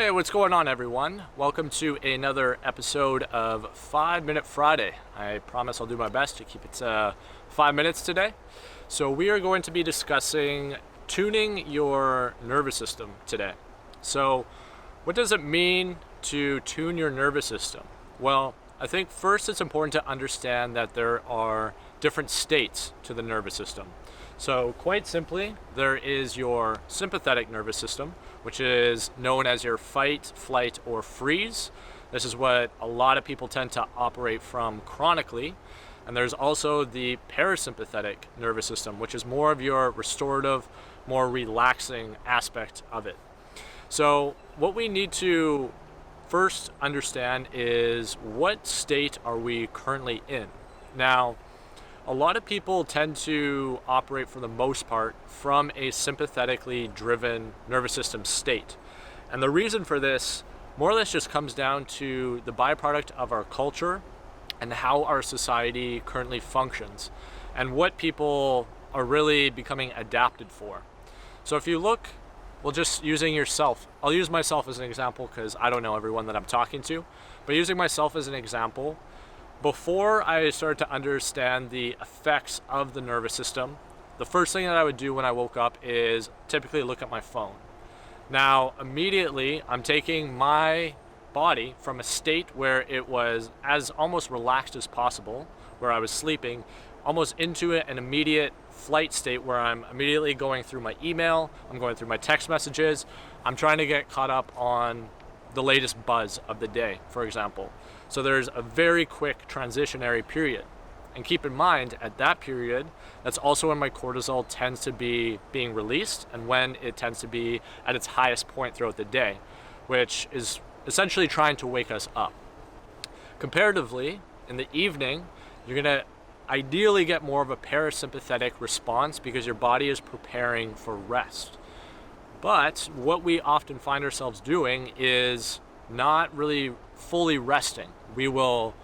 Hey, what's going on, everyone? Welcome to another episode of 5 Minute Friday. I promise I'll do my best to keep it 5 minutes today. So we are going to be discussing tuning your nervous system today. So what does it mean to tune your nervous system? Well, I think first it's important to understand that there are different states to the nervous system. So quite simply, there is your sympathetic nervous system, which is known as your fight, flight, or freeze. This is what a lot of people tend to operate from chronically. And there's also the parasympathetic nervous system, which is more of your restorative, more relaxing aspect of it. So what we need to first understand is, what state are we currently in? Now, a lot of people tend to operate, for the most part, from a sympathetically driven nervous system state. And the reason for this more or less just comes down to the byproduct of our culture and how our society currently functions and what people are really becoming adapted for. So if you look, well, just using yourself, I'll use myself as an example because I don't know everyone that I'm talking to, but using myself as an example, before I started to understand the effects of the nervous system, the first thing that I would do when I woke up is typically look at my phone. Now, immediately, I'm taking my body from a state where it was as almost relaxed as possible, where I was sleeping, almost into an immediate flight state where I'm immediately going through my email, I'm going through my text messages, I'm trying to get caught up on the latest buzz of the day, for example. So there's a very quick transitionary period. And keep in mind, at that period, that's also when my cortisol tends to be being released and when it tends to be at its highest point throughout the day, which is essentially trying to wake us up. Comparatively, in the evening, you're going to ideally get more of a parasympathetic response because your body is preparing for rest. But what we often find ourselves doing is not really fully resting. We will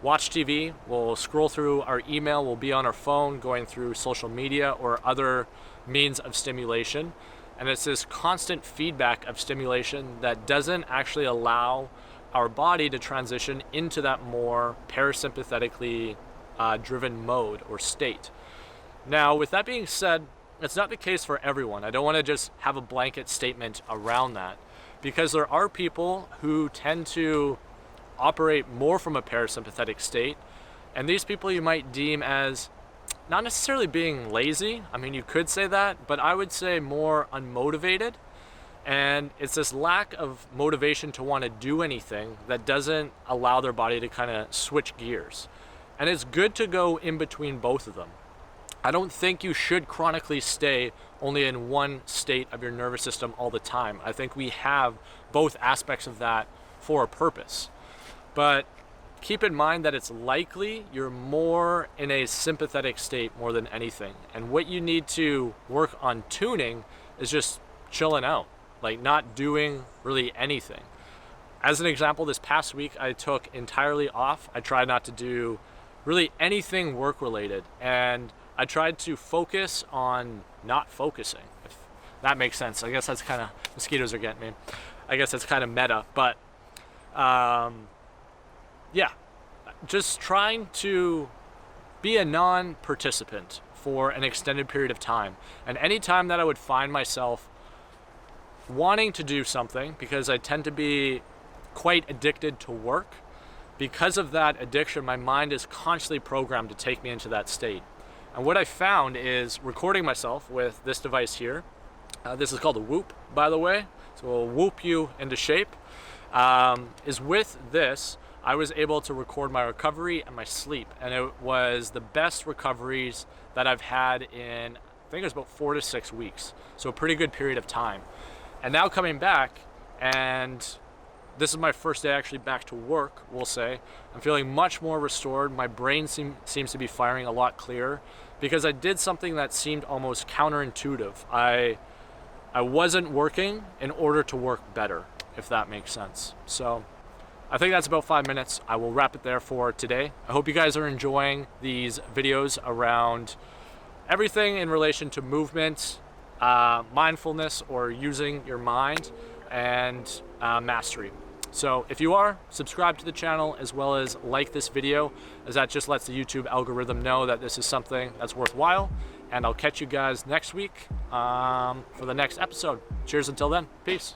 watch TV, we'll scroll through our email, we'll be on our phone going through social media or other means of stimulation. And it's this constant feedback of stimulation that doesn't actually allow our body to transition into that more parasympathetically driven mode or state. Now, with that being said, it's not the case for everyone. I don't want to just have a blanket statement around that, because there are people who tend to operate more from a parasympathetic state, and these people you might deem as not necessarily being lazy. I mean, you could say that, but I would say more unmotivated. And it's this lack of motivation to want to do anything that doesn't allow their body to kind of switch gears. And it's good to go in between both of them. I don't think you should chronically stay only in one state of your nervous system all the time. I think we have both aspects of that for a purpose. But keep in mind that it's likely you're more in a sympathetic state more than anything. And what you need to work on tuning is just chilling out, like not doing really anything. As an example, this past week I took entirely off. I tried not to do really anything work related, and I tried to focus on not focusing, if that makes sense. I guess that's kind of, mosquitoes are getting me. I guess that's kind of meta, but yeah, just trying to be a non-participant for an extended period of time. And any time that I would find myself wanting to do something, because I tend to be quite addicted to work, because of that addiction, my mind is constantly programmed to take me into that state. And what I found is recording myself with this device here. This is called a Whoop, by the way. So it'll whoop you into shape. Is with this, I was able to record my recovery and my sleep. And it was the best recoveries that I've had in, I think it was about 4 to 6 weeks. So a pretty good period of time. And now coming back, and this is my first day actually back to work, we'll say. I'm feeling much more restored. My brain seems to be firing a lot clearer because I did something that seemed almost counterintuitive. I wasn't working in order to work better, if that makes sense. So I think that's about 5 minutes. I will wrap it there for today. I hope you guys are enjoying these videos around everything in relation to movement, mindfulness, or using your mind. and mastery. So if you are, subscribe to the channel as well as like this video, as that just lets the YouTube algorithm know that this is something that's worthwhile. And I'll catch you guys next week for the next episode. Cheers until then. Peace.